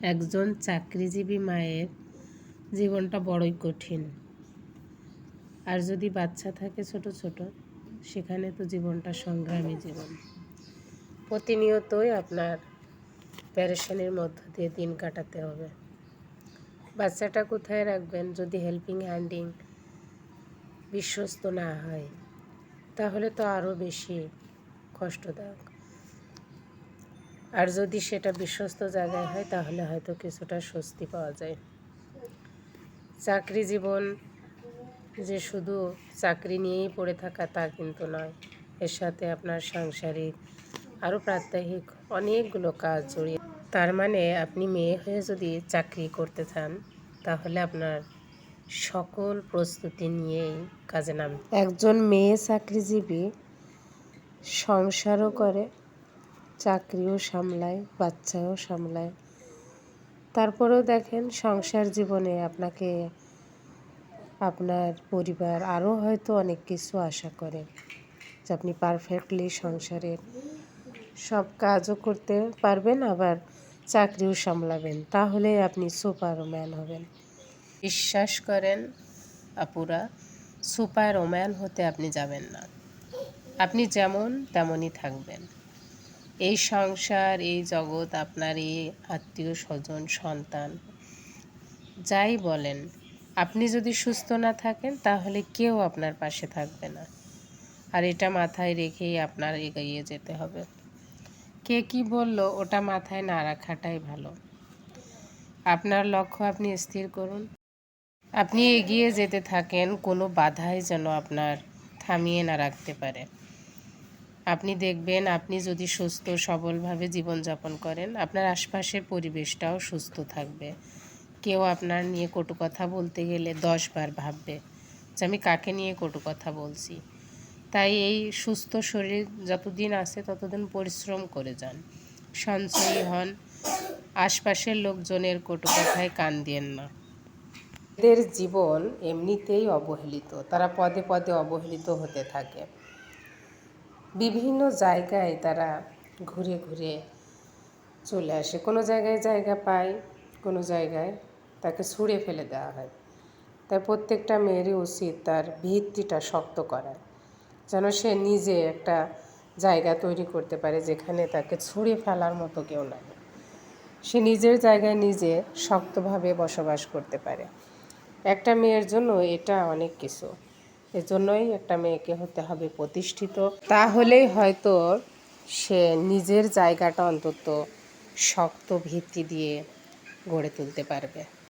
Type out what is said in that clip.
একজন চাকরিজীবী মায়ের জীবনটা বড়ই কঠিন। আর যদি বাচ্চা থাকে ছোট ছোট, সেখানে তো জীবনটা সংগ্রামী জীবন। প্রতিনিয়তই আপনার প্যারেশানির মধ্য দিয়ে দিন কাটাতে হবে। বাচ্চাটা কোথায় রাখবেন? যদি হেল্পিং হ্যান্ডিং বিশ্বস্ত না হয়, তাহলে তো আরও বেশি কষ্টদায়ক। আর যদি সেটা বিশ্বস্ত জায়গায় হয়, তাহলে হয়তো কিছুটা স্বস্তি পাওয়া যায়। চাকরি জীবন যে শুধু চাকরি নিয়েই পড়ে থাকা তা কিন্তু নয়। এর সাথে আপনার সাংসারিক আরও প্রাত্যহিক অনেকগুলো কাজ জড়িয়ে। তার মানে আপনি মেয়ে হয়ে যদি চাকরি করতে চান, তাহলে আপনার সকল প্রস্তুতি নিয়েই কাজে নামবে। একজন মেয়ে চাকরিজীবী সংসারও করে, চাকরিও সামলায়, বাচ্চাও সামলায়। তারপরেও দেখেন সংসার জীবনে আপনাকে আপনার পরিবার আরও হয়তো অনেক কিছু আশা করে যে আপনি পারফেক্টলি সংসারের সব কাজও করতে পারবেন, আবার চাকরিও সামলাবেন। তাহলে আপনি সুপারম্যান হবেন। বিশ্বাস করেন আপুরা, সুপারম্যান হতে আপনি যাবেন না। আপনি যেমন তেমনই থাকবেন। এই সংসার, এই জগৎ, আপনার এই আত্মীয় স্বজন, সন্তান, যাই বলেন, আপনি যদি সুস্থ না থাকেন, তাহলে কেউ আপনার পাশে থাকবে না। আর এটা মাথায় রেখেই আপনার এগিয়ে যেতে হবে। কে কি বলল ওটা মাথায় না রাখাটাই ভালো। আপনার লক্ষ্য আপনি স্থির করুন, আপনি এগিয়ে যেতে থাকেন, কোনো বাধাই যেন আপনার থামিয়ে না রাখতে পারে। আপনি দেখবেন, আপনি যদি সুস্থ সবলভাবে জীবনযাপন করেন, আপনার আশপাশের পরিবেশটাও সুস্থ থাকবে। কেউ আপনার নিয়ে কটু কথা বলতে গেলে 10 বার ভাববে যে আমি কাকে নিয়ে কটু কথা বলছি। তাই এই সুস্থ শরীর যতদিন আছে ততদিন পরিশ্রম করে যান, সঞ্চয়ী হন, আশপাশের লোকজনের কটু কথায় কান দিয়েন না। এদের জীবন এমনিতেই অবহেলিত, তারা পদে পদে অবহেলিত হতে থাকে। বিভিন্ন জায়গায় তারা ঘুরে ঘুরে চলে আসে, কোনো জায়গায় জায়গা পায়, কোনো জায়গায় তাকে ছুঁড়ে ফেলে দেওয়া হয়। তাই প্রত্যেকটা মেয়েরই উচিত তার ভিত্তিটা শক্ত করা, যেন সে নিজে একটা জায়গা তৈরি করতে পারে যেখানে তাকে ছুঁড়ে ফেলার মতো কেউ নাই। সে নিজের জায়গায় নিজে শক্তভাবে বসবাস করতে পারে। একটা মেয়ের জন্য এটা অনেক কিছু। এজন্যই একটা মেয়েকে হতে হবে প্রতিষ্ঠিত, তাহলেই হয়তো সে নিজের জায়গাটা অন্তত শক্ত ভিত্তি দিয়ে গড়ে তুলতে পারবে।